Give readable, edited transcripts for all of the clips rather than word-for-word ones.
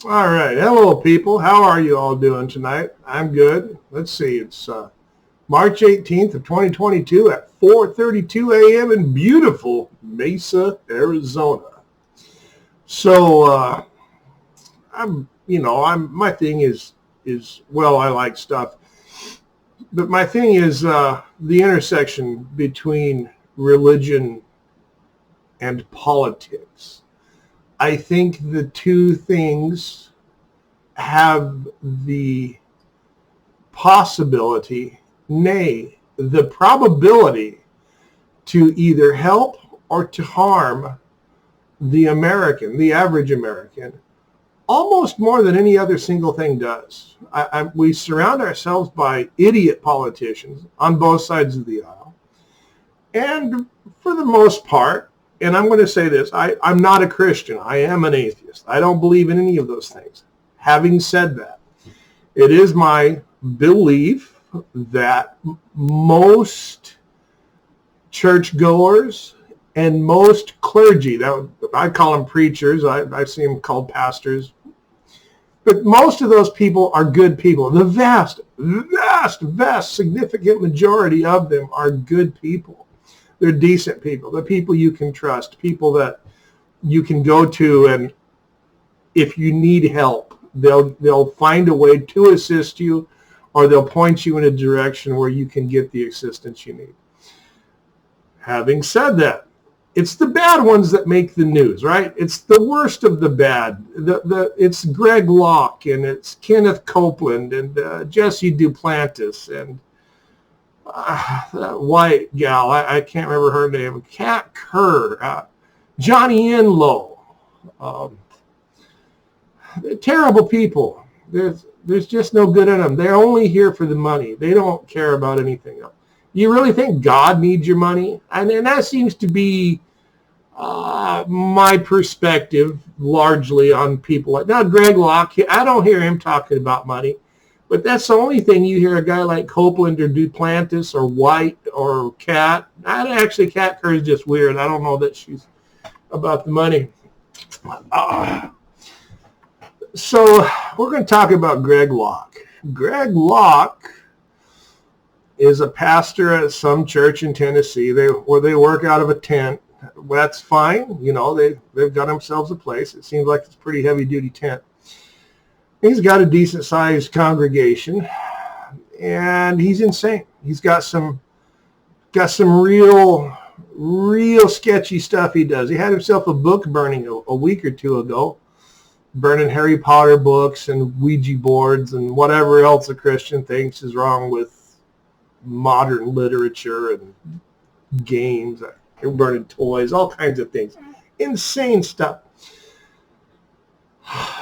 All right. Hello, people. How are you all doing tonight? I'm good. Let's see. It's March 18th of 2022 at 4:32 a.m. in beautiful Mesa, Arizona. So my thing is well, I like stuff, but my thing is the intersection between religion and politics. I think the two things have the possibility, nay, the probability to either help or to harm the average American, almost more than any other single thing does. We surround ourselves by idiot politicians on both sides of the aisle. And for the most part, and I'm going to say this, I'm not a Christian. I am an atheist. I don't believe in any of those things. Having said that, it is my belief that most churchgoers and most clergy, I call them preachers, I see them called pastors, but most of those people are good people. The vast, significant majority of them are good people. They're decent people. They're people you can trust, people that you can go to, and if you need help, they'll find a way to assist you, or they'll point you in a direction where you can get the assistance you need. Having said that, it's the bad ones that make the news, right? It's the worst of the bad. It's Greg Locke, and it's Kenneth Copeland, and Jesse Duplantis, and that white gal, I can't remember her name, Kat Kerr, Johnny Enlow. Terrible people. There's just no good in them. They're only here for the money. They don't care about anything else. You really think God needs your money? And that seems to be my perspective largely on people like now Greg Locke. I don't hear him talking about money. But that's the only thing you hear a guy like Copeland or Duplantis or White or Kat. Actually, Kat Kerr is just weird. I don't know that she's about the money. So we're going to talk about Greg Locke. Greg Locke is a pastor at some church in Tennessee where they work out of a tent. Well, that's fine. You know, they've got themselves a place. It seems like it's a pretty heavy-duty tent. He's got a decent-sized congregation, and he's insane. He's got some real sketchy stuff he does. He had himself a book burning a week or two ago, burning Harry Potter books and Ouija boards and whatever else a Christian thinks is wrong with modern literature and games. They're burning toys, all kinds of things. Insane stuff.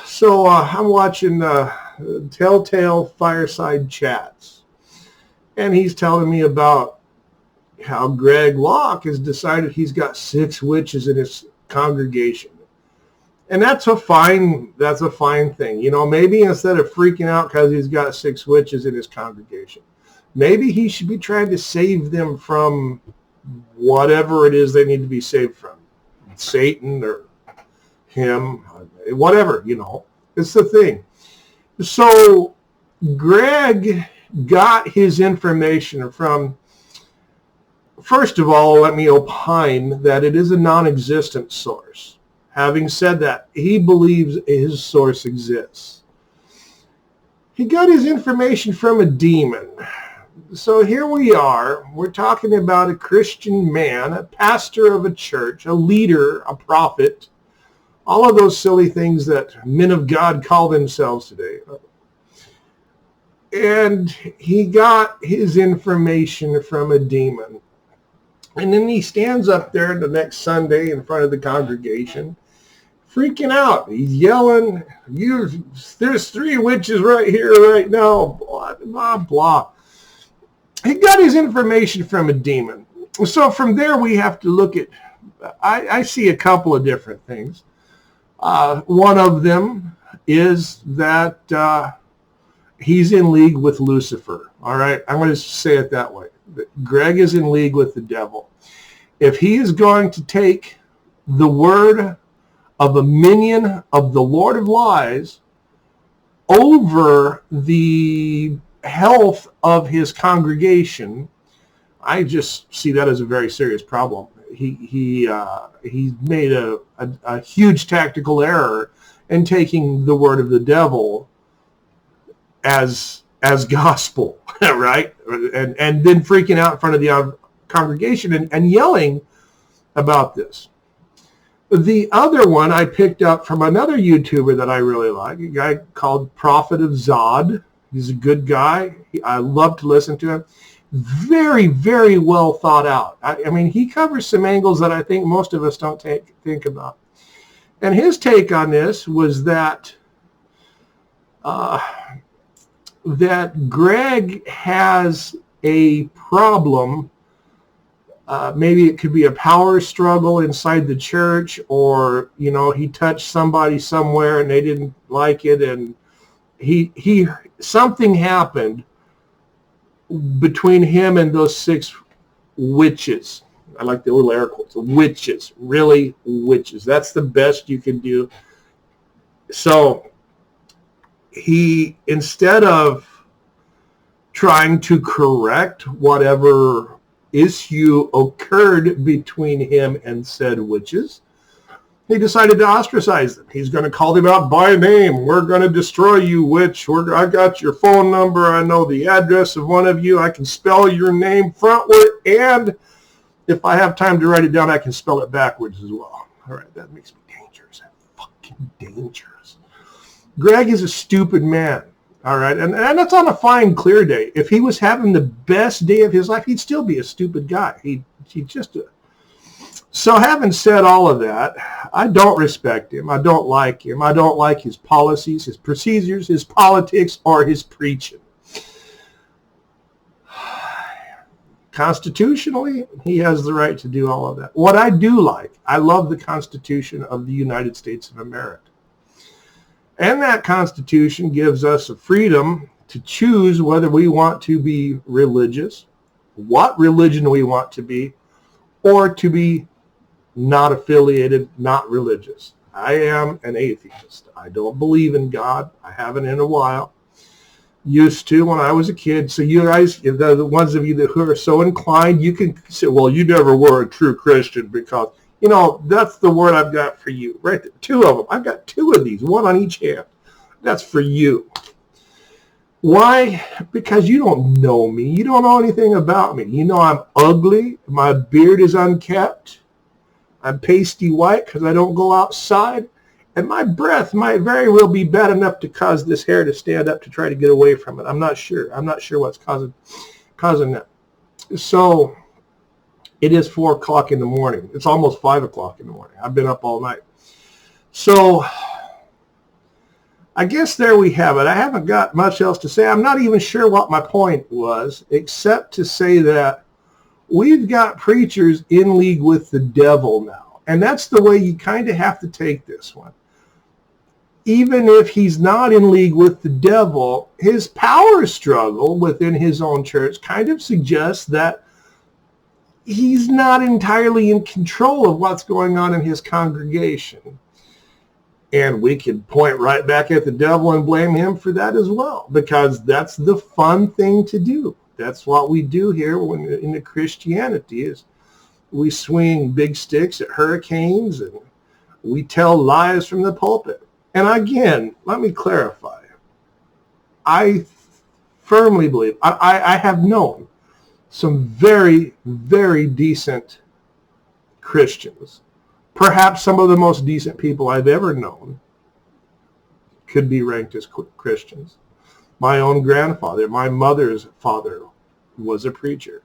So I'm watching Telltale Fireside Chats, and he's telling me about how Greg Locke has decided he's got 6 witches in his congregation. And that's a fine thing. You know, maybe instead of freaking out because he's got 6 witches in his congregation, maybe he should be trying to save them from whatever it is they need to be saved from. Satan or him, whatever, you know. It's the thing. So Greg got his information from, first of all, let me opine that it is a non-existent source. Having said that, he believes his source exists. He got his information from a demon. So here we are. We're talking about a Christian man, a pastor of a church, a leader, a prophet, all of those silly things that men of God call themselves today. And he got his information from a demon. And then he stands up there the next Sunday in front of the congregation, freaking out. He's yelling, there's 3 witches right here, right now, blah, blah, blah. He got his information from a demon. So from there, we have to look at, I see a couple of different things. One of them is that he's in league with Lucifer. All right, I'm going to say it that way. Greg is in league with the devil. If he is going to take the word of a minion of the Lord of Lies over the health of his congregation, I just see that as a very serious problem. He made a huge tactical error in taking the word of the devil as gospel, right? And then freaking out in front of the congregation and yelling about this. The other one I picked up from another YouTuber that I really like, a guy called Prophet of Zod. He's a good guy. I love to listen to him. Very, very well thought out. I mean, he covers some angles that I think most of us don't think about. And his take on this was that that Greg has a problem. Maybe it could be a power struggle inside the church, or, you know, he touched somebody somewhere and they didn't like it, and he something happened between him and those 6 witches. I like the little air quotes. Witches, really witches. That's the best you can do. So he, instead of trying to correct whatever issue occurred between him and said witches, he decided to ostracize them. He's going to call them out by name. We're going to destroy you, witch. I got your phone number. I know the address of one of you. I can spell your name frontward, and if I have time to write it down, I can spell it backwards as well. All right, that makes me dangerous. Fucking dangerous. Greg is a stupid man. All right, and that's on a fine, clear day. If he was having the best day of his life, he'd still be a stupid guy. He'd just... So having said all of that, I don't respect him. I don't like him. I don't like his policies, his procedures, his politics, or his preaching. Constitutionally, he has the right to do all of that. What I do like, I love the Constitution of the United States of America. And that Constitution gives us a freedom to choose whether we want to be religious, what religion we want to be, or to be not affiliated, not religious. I am an atheist. I don't believe in God. I haven't in a while. Used to when I was a kid. So you guys, the ones of you who are so inclined, you can say, well, you never were a true Christian, because, you know, that's the word I've got for you. Right there. 2 of them. I've got 2 of these, one on each hand. That's for you. Why? Because you don't know me. You don't know anything about me. You know I'm ugly. My beard is unkept. I'm pasty white because I don't go outside. And my breath might very well be bad enough to cause this hair to stand up to try to get away from it. I'm not sure. I'm not sure what's causing that. So it is 4 o'clock in the morning. It's almost 5 o'clock in the morning. I've been up all night. So I guess there we have it. I haven't got much else to say. I'm not even sure what my point was, except to say that we've got preachers in league with the devil now. And that's the way you kind of have to take this one. Even if he's not in league with the devil, his power struggle within his own church kind of suggests that he's not entirely in control of what's going on in his congregation. And we could point right back at the devil and blame him for that as well, because that's the fun thing to do. That's what we do here when in the Christianity is we swing big sticks at hurricanes and we tell lies from the pulpit. And again, let me clarify. I firmly believe, I have known some very, very decent Christians. Perhaps some of the most decent people I've ever known could be ranked as Christians. My own grandfather, my mother's father, was a preacher.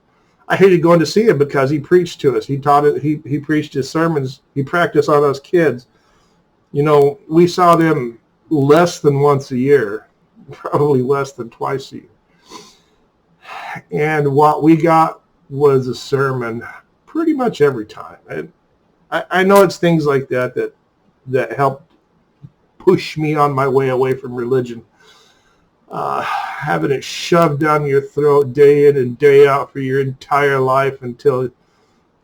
I hated going to see him because he preached to us. He taught it. He preached his sermons. He practiced on us kids. You know, we saw them less than once a year, probably less than twice a year. And what we got was a sermon pretty much every time. And I know it's things like that help push me on my way away from religion. Having it shoved down your throat day in and day out for your entire life until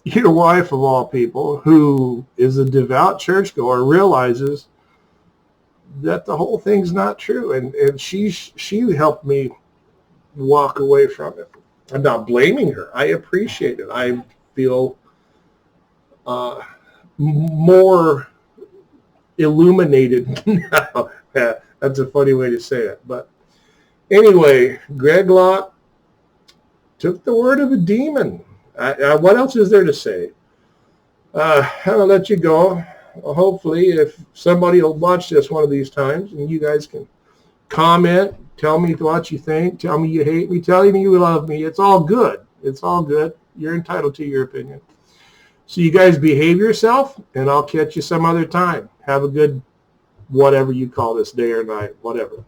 your wife, of all people, who is a devout churchgoer, realizes that the whole thing's not true. And she helped me walk away from it. I'm not blaming her. I appreciate it. I feel more illuminated now. That's a funny way to say it. But anyway, Greg Locke took the word of a demon. What else is there to say? I'll let you go. Hopefully, if somebody will watch this one of these times, and you guys can comment, tell me what you think, tell me you hate me, tell me you love me. It's all good. It's all good. You're entitled to your opinion. So you guys behave yourself, and I'll catch you some other time. Have a good whatever you call this, day or night, whatever.